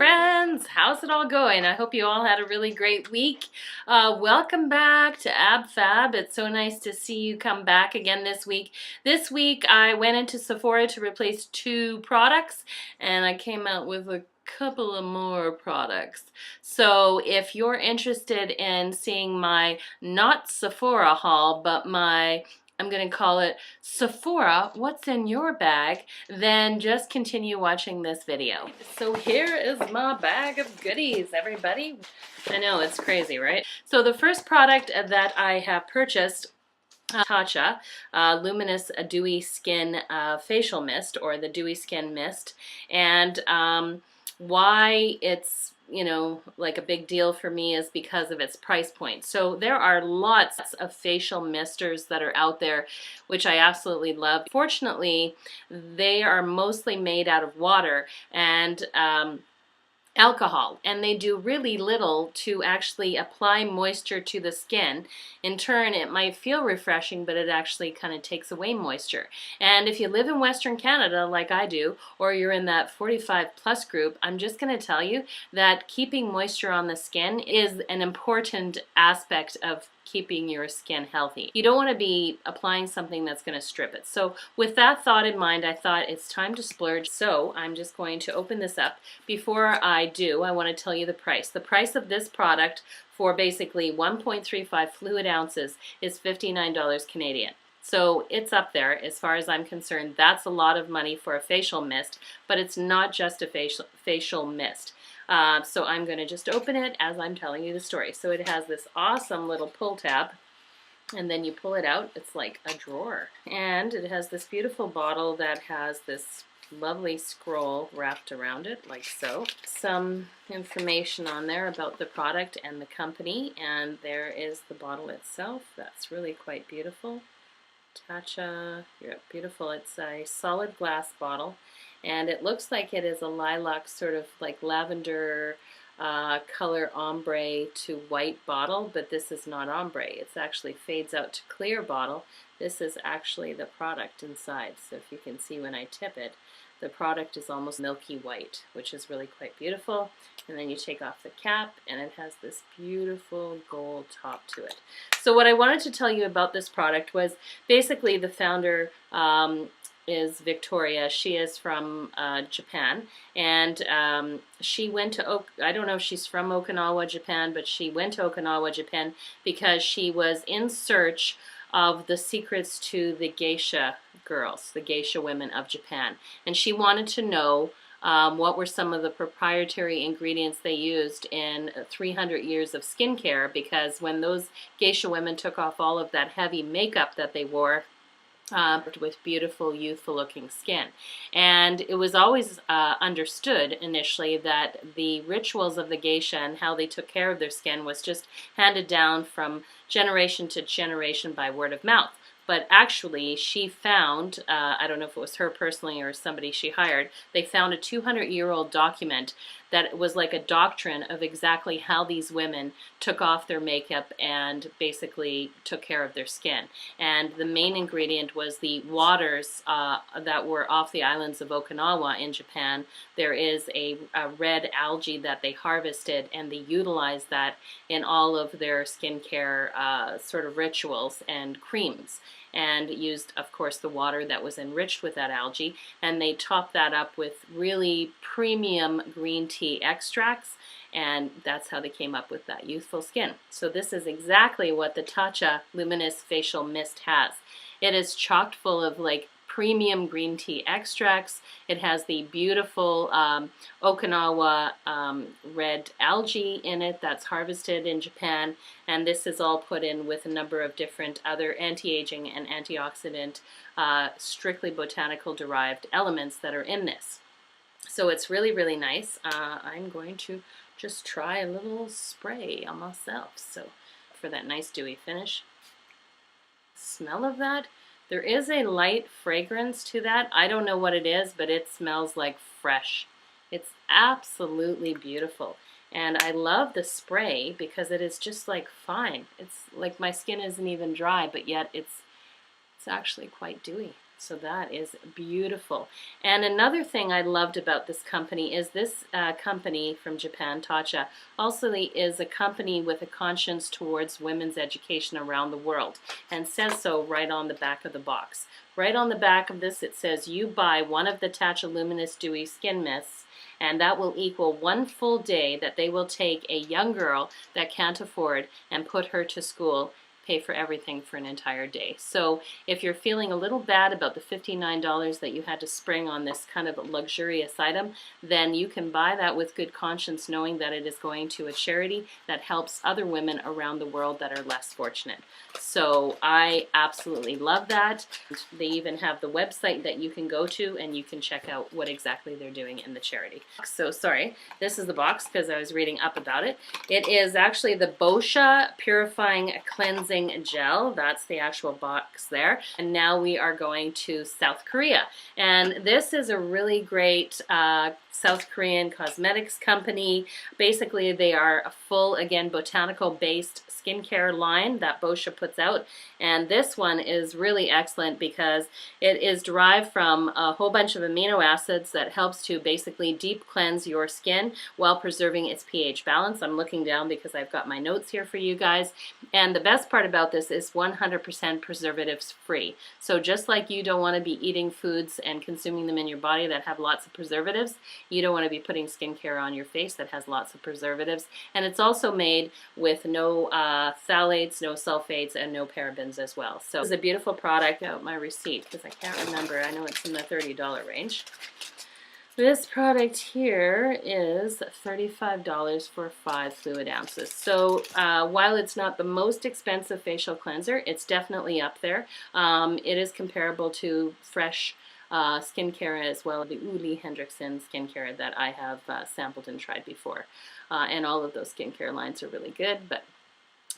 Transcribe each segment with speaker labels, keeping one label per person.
Speaker 1: friends, how's it all going? I hope you all had a really great week. Welcome back to AbFab. It's so nice to see you come back again this week. This week I went into Sephora to replace 2 products and I came out with a couple of more products. So if you're interested in seeing my not Sephora haul, but my I'm going to call it Sephora, what's in your bag, then just continue watching this video. So here is my bag of goodies, everybody. I know, it's crazy, right? So the first product that I have purchased, Hotcha Luminous Dewy Skin Facial Mist, or the Dewy Skin Mist. And why it's like a big deal for me is because of its price point. So there are lots of facial misters that are out there, which I absolutely love. Fortunately, they are mostly made out of water and alcohol, and they do really little to actually apply moisture to the skin. In turn, it might feel refreshing, but it actually kind of takes away moisture. And if you live in Western Canada like I do, or you're in that 45 plus group, I'm just going to tell you that keeping moisture on the skin is an important aspect of keeping your skin healthy. You don't want to be applying something that's going to strip it. So with that thought in mind, I thought it's time to splurge. So I'm just going to open this up. Before I do, I want to tell you the price. The price of this product for basically 1.35 fluid ounces is $59 Canadian. So it's up there as far as I'm concerned. That's a lot of money for a facial mist, but it's not just a facial mist. So I'm going to just open it as I'm telling you the story. So it has this awesome little pull tab, and then you pull it out. It's like a drawer. And it has this beautiful bottle that has this lovely scroll wrapped around it, like so. Some information on there about the product and the company, and there is the bottle itself. That's really quite beautiful. Hotcha, beautiful. It's a solid glass bottle, and it looks like it is a lilac, sort of like lavender color ombre to white bottle, but this is not ombre. It's actually fades out to clear bottle. This is actually the product inside. So if you can see when I tip it, the product is almost milky white, which is really quite beautiful. And then you take off the cap, and it has this beautiful gold top to it. So what I wanted to tell you about this product was basically the founder is Victoria. She is from Japan, and she went to, I don't know if she's from Okinawa, Japan, but she went to Okinawa, Japan because she was in search of the secrets to the geisha girls, the geisha women of Japan. And she wanted to know what were some of the proprietary ingredients they used in 300 years of skincare, because when those geisha women took off all of that heavy makeup that they wore, with beautiful, youthful-looking skin. And it was always understood initially that the rituals of the geisha and how they took care of their skin was just handed down from generation to generation by word of mouth. But actually, she found, I don't know if it was her personally or somebody she hired, they found a 200-year-old document that was like a doctrine of exactly how these women took off their makeup and basically took care of their skin. And the main ingredient was the waters that were off the islands of Okinawa in Japan. There is a red algae that they harvested, and they utilized that in all of their skincare sort of rituals and creams, and used, of course, the water that was enriched with that algae, and they topped that up with really premium green tea extracts, and that's how they came up with that youthful skin. So this is exactly what the Hotcha Luminous Facial Mist has. It is chocked full of like premium green tea extracts. It has the beautiful Okinawa red algae in it that's harvested in Japan, and this is all put in with a number of different other anti-aging and antioxidant, strictly botanical derived elements that are in this. So it's really, really nice. I'm going to just try a little spray on myself, so for that nice dewy finish. Smell of that. There is a light fragrance to that. I don't know what it is, but it smells like fresh. It's absolutely beautiful. And I love the spray because it is just like fine. It's like my skin isn't even dry, but yet it's actually quite dewy. So that is beautiful. And another thing I loved about this company is this company from Japan, Hotcha, also is a company with a conscience towards women's education around the world, and says so right on the back of the box. Right on the back of this it says, you buy one of the Tatcha Luminous Dewy Skin Mists, and that will equal one full day that they will take a young girl that can't afford and put her to school, pay for everything for an entire day. So if you're feeling a little bad about the $59 that you had to spring on this kind of luxurious item, then you can buy that with good conscience, knowing that it is going to a charity that helps other women around the world that are less fortunate. So I absolutely love that. They even have the website that you can go to and you can check out what exactly they're doing in the charity. So sorry, this is the box because I was reading up about it. It is actually the Bosha Purifying Cleansing Gel. That's the actual box there. And now we are going to South Korea. And this is a really great South Korean cosmetics company. Basically, they are a full, again, botanical-based skincare line that Bosha puts out. And this one is really excellent because it is derived from a whole bunch of amino acids that helps to basically deep cleanse your skin while preserving its pH balance. I'm looking down because I've got my notes here for you guys. And the best part about this is 100% preservatives free. So just like you don't want to be eating foods and consuming them in your body that have lots of preservatives, you don't want to be putting skincare on your face that has lots of preservatives. And it's also made with no phthalates, no sulfates, and no parabens as well. So it's a beautiful product. Out my receipt because I can't remember. I know it's in the $30 range. This product here is $35 for 5 fluid ounces. So while it's not the most expensive facial cleanser, it's definitely up there. It is comparable to fresh skincare as well, the Uli Hendrickson skincare that I have sampled and tried before. And all of those skincare lines are really good, but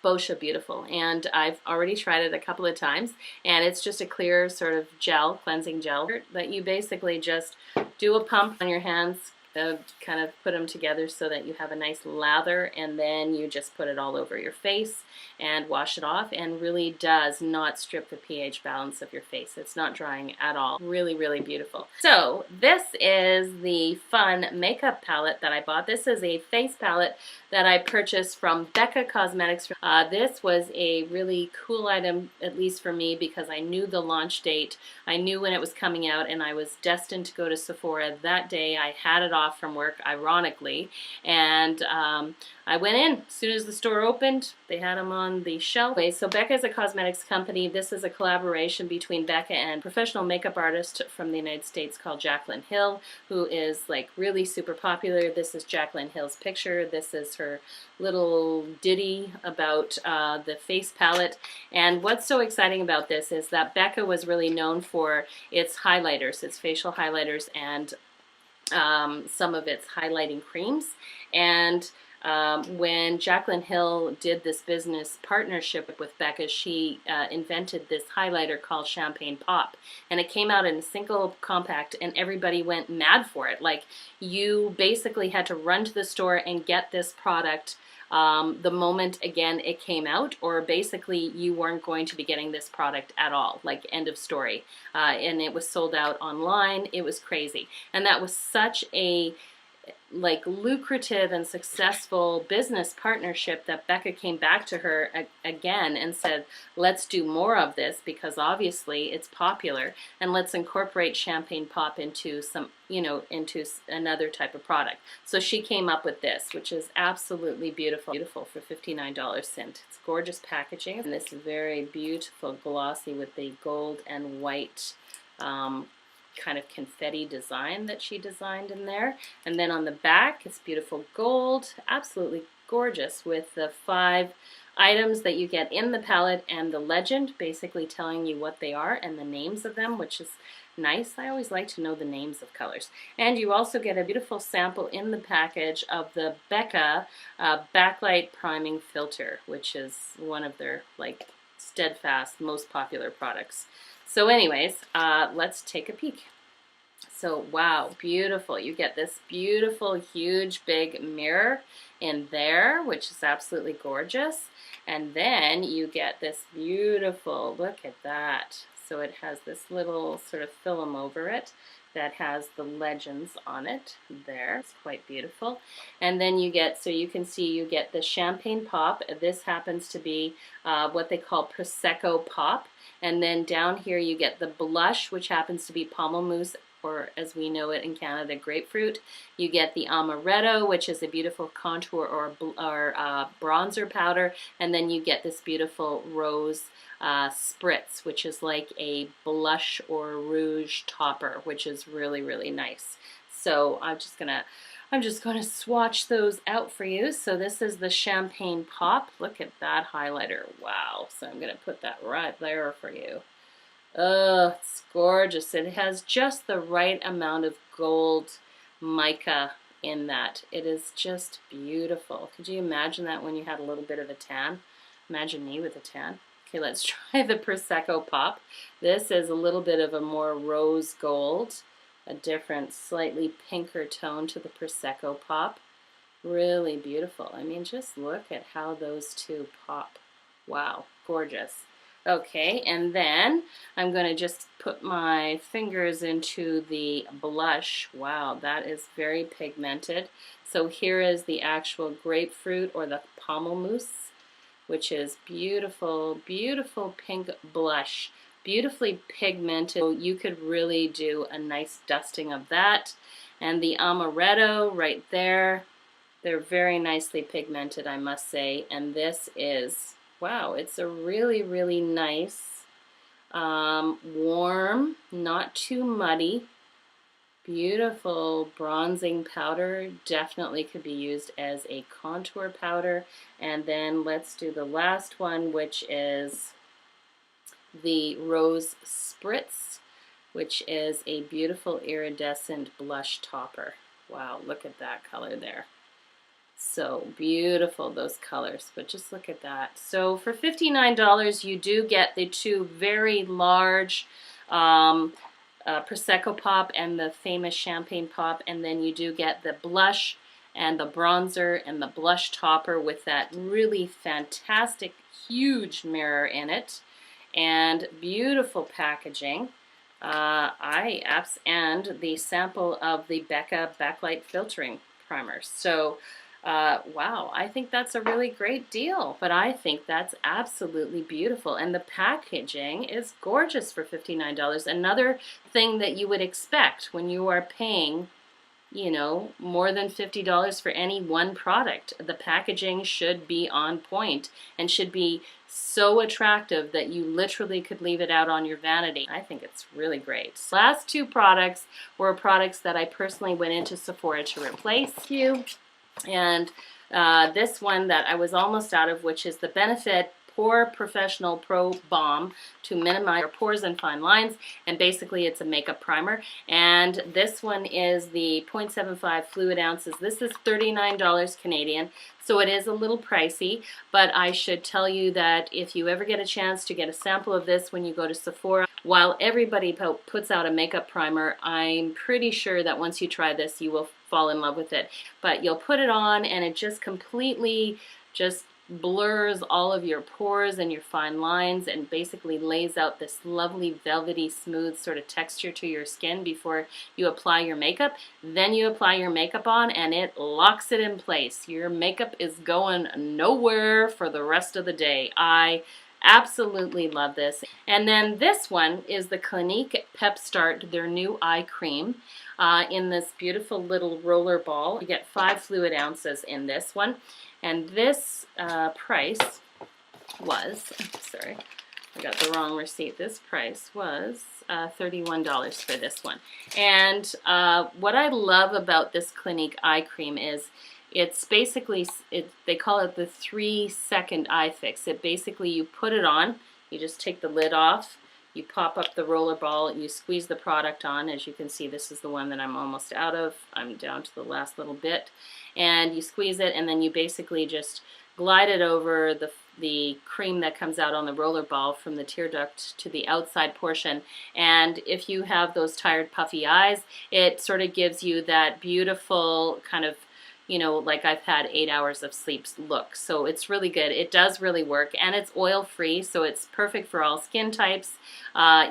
Speaker 1: Bosha, beautiful. And I've already tried it a couple of times, and it's just a clear sort of gel, cleansing gel, that you basically just do a pump on your hands, kind of put them together so that you have a nice lather, and then you just put it all over your face and wash it off, and really does not strip the pH balance of your face. It's not drying at all. Really, really beautiful. So this is the fun makeup palette that I bought. This is a face palette that I purchased from Becca Cosmetics. This was a really cool item, at least for me, because I knew the launch date. I knew when it was coming out, and I was destined to go to Sephora that day. I had it off from work, ironically, and I went in. As soon as the store opened, they had them on the shelf. So Becca is a cosmetics company. This is a collaboration between Becca and a professional makeup artist from the United States called Jaclyn Hill, who is like really super popular. This is Jaclyn Hill's picture. This is her little ditty about the face palette. And what's so exciting about this is that Becca was really known for its highlighters, its facial highlighters, and some of its highlighting creams. And when Jaclyn Hill did this business partnership with Becca, she invented this highlighter called Champagne Pop, and it came out in a single compact, and everybody went mad for it. Like, you basically had to run to the store and get this product the moment, again, it came out, or basically you weren't going to be getting this product at all, like, end of story. And it was sold out online. It was crazy. And that was such a like lucrative and successful business partnership that Becca came back to her again and said, let's do more of this, because obviously it's popular, and let's incorporate Champagne Pop into some, into another type of product. So she came up with this, which is absolutely beautiful for $59 cent. It's gorgeous packaging, and this very beautiful glossy with the gold and white kind of confetti design that she designed in there. And then on the back, it's beautiful gold, absolutely gorgeous, with the 5 items that you get in the palette and the legend basically telling you what they are and the names of them, which is nice. I always like to know the names of colors. And you also get a beautiful sample in the package of the Becca Backlight Priming Filter, which is one of their like steadfast, most popular products. So anyways, let's take a peek. So wow, beautiful. You get this beautiful, huge, big mirror in there, which is absolutely gorgeous. And then you get this beautiful, look at that, So it has this little sort of film over it that has the legends on it there. It's quite beautiful. And then you get, so you can see you get the champagne pop. This happens to be what they call Prosecco pop. And then down here you get the blush, which happens to be pommelmousse, or as we know it in Canada, grapefruit. You get the amaretto, which is a beautiful contour or bronzer powder. And then you get this beautiful rose spritz, which is like a blush or rouge topper, which is really, really nice. So I'm just gonna swatch those out for you. So this is the champagne pop. Look at that highlighter. Wow. So I'm gonna put that right there for you. Oh, it's gorgeous. It has just the right amount of gold mica in that. It is just beautiful. Could you imagine that when you had a little bit of a tan? Imagine me with a tan. Okay, let's try the Prosecco pop. This is a little bit of a more rose gold, a different, slightly pinker tone to the Prosecco pop. Really beautiful. I mean, just look at how those two pop. Wow, gorgeous. Okay, and then I'm going to just put my fingers into the blush. Wow, that is very pigmented. So here is the actual grapefruit or the pommelmousse, which is beautiful, beautiful pink blush, beautifully pigmented. So you could really do a nice dusting of that. And the amaretto right there, they're very nicely pigmented, I must say. And this is, wow, it's a really, really nice, warm, not too muddy, beautiful bronzing powder. Definitely could be used as a contour powder. And then let's do the last one, which is the Rose Spritz, which is a beautiful iridescent blush topper. Wow, look at that color there. So beautiful, those colors, but just look at that. So for $59, you do get the two very large Prosecco pop and the famous champagne pop, and then you do get the blush and the bronzer and the blush topper with that really fantastic, huge mirror in it, and beautiful packaging. And the sample of the Becca backlight filtering primer. So wow, I think that's a really great deal, but I think that's absolutely beautiful. And the packaging is gorgeous for $59. Another thing that you would expect when you are paying, you know, more than $50 for any one product. The packaging should be on point and should be so attractive that you literally could leave it out on your vanity. I think it's really great. Last two products were products that I personally went into Sephora to replace you. And this one that I was almost out of, which is the Benefit Pore Professional Pro Balm to minimize your pores and fine lines, and basically it's a makeup primer. And this one is the 0.75 fluid ounces. This is $39 Canadian, so it is a little pricey, but I should tell you that if you ever get a chance to get a sample of this when you go to Sephora, while everybody puts out a makeup primer, I'm pretty sure that once you try this, you will fall in love with it. But you'll put it on and it just completely just blurs all of your pores and your fine lines and basically lays out this lovely velvety smooth sort of texture to your skin before you apply your makeup. Then you apply your makeup on and it locks it in place. Your makeup is going nowhere for the rest of the day. I absolutely love this. And then this one is the Clinique Pep-start, their new eye cream, in this beautiful little roller ball. You get 5 fluid ounces in this one. And this price was, sorry, I got the wrong receipt. This price was $31 for this one. And what I love about this Clinique eye cream is it's basically, they call it the 3-second eye fix. It basically, you put it on, you just take the lid off, you pop up the roller ball, you squeeze the product on. As you can see, this is the one that I'm almost out of. I'm down to the last little bit. And you squeeze it, and then you basically just glide it over the cream that comes out on the roller ball from the tear duct to the outside portion. And if you have those tired, puffy eyes, it sort of gives you that beautiful kind of, you know, like I've had 8 hours of sleep look. So it's really good. It does really work, and it's oil free, so it's perfect for all skin types.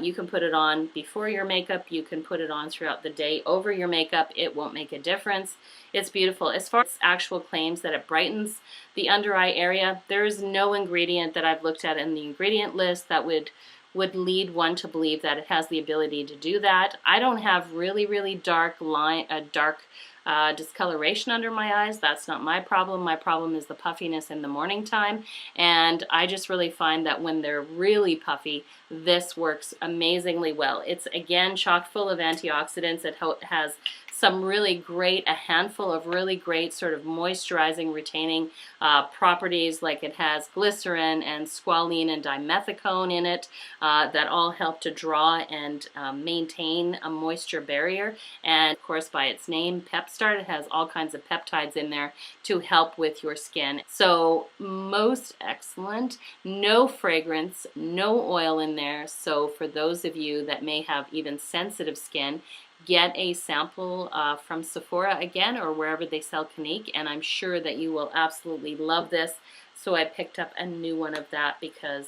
Speaker 1: You can put it on before your makeup. You can put it on throughout the day over your makeup. It won't make a difference. It's beautiful. As far as actual claims that it brightens the under eye area, there is no ingredient that I've looked at in the ingredient list that would lead one to believe that it has the ability to do that. I don't have really dark discoloration under my eyes. That's not my problem. My problem is the puffiness in the morning time, and I just really find that when they're really puffy, this works amazingly well. It's again chock full of antioxidants. It has some really great, a handful of really great sort of moisturizing, retaining properties, like it has glycerin and squalene and dimethicone in it that all help to draw and maintain a moisture barrier. And of course, by its name, Pep-start, it has all kinds of peptides in there to help with your skin. So most excellent, no fragrance, no oil in there. So for those of you that may have even sensitive skin, get a sample from Sephora again, or wherever they sell Clinique, and I'm sure that you will absolutely love this. So I picked up a new one of that because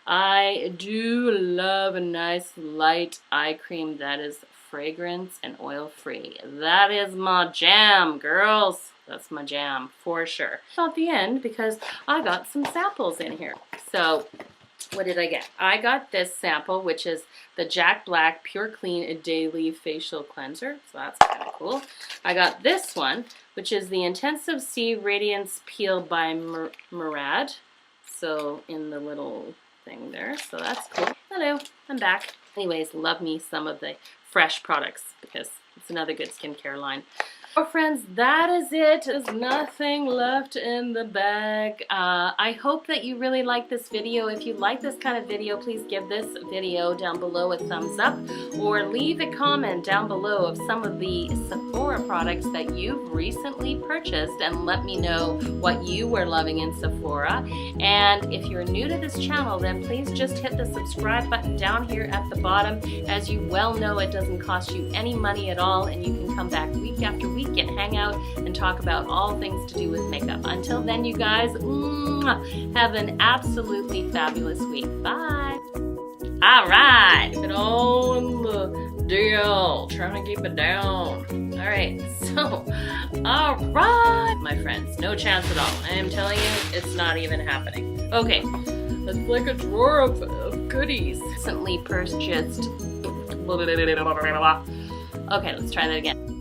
Speaker 1: I do love a nice light eye cream that is fragrance and oil free. That is my jam, girls. That's my jam for sure. Not the end, because I got some samples in here. So what did I get? I got this sample, which is the Jack Black Pure Clean Daily Facial Cleanser. So that's kind of cool. I got this one, which is the Intensive C Radiance Peel by Murad. So in the little thing there. So that's cool. Hello, I'm back. Anyways, love me some of the fresh products because it's another good skincare line. Oh, friends, that is it. There's nothing left in the bag. I hope that you really like this video. If you like this kind of video, please give this video down below a thumbs up, or leave a comment down below of some of the Sephora products that you've recently purchased, and let me know what you were loving in Sephora. And if you're new to this channel, then please just hit the subscribe button down here at the bottom. As you well know, it doesn't cost you any money at all, and you can come back week after week and hang out and talk about all things to do with makeup. Until then, you guys, have an absolutely fabulous week. Bye. All right, keep it all in the deal. Trying to keep it down. All right, so, all right, my friends, no chance at all. I am telling you, it's not even happening. Okay, it's like a drawer of goodies. Recently purchased. Okay, let's try that again.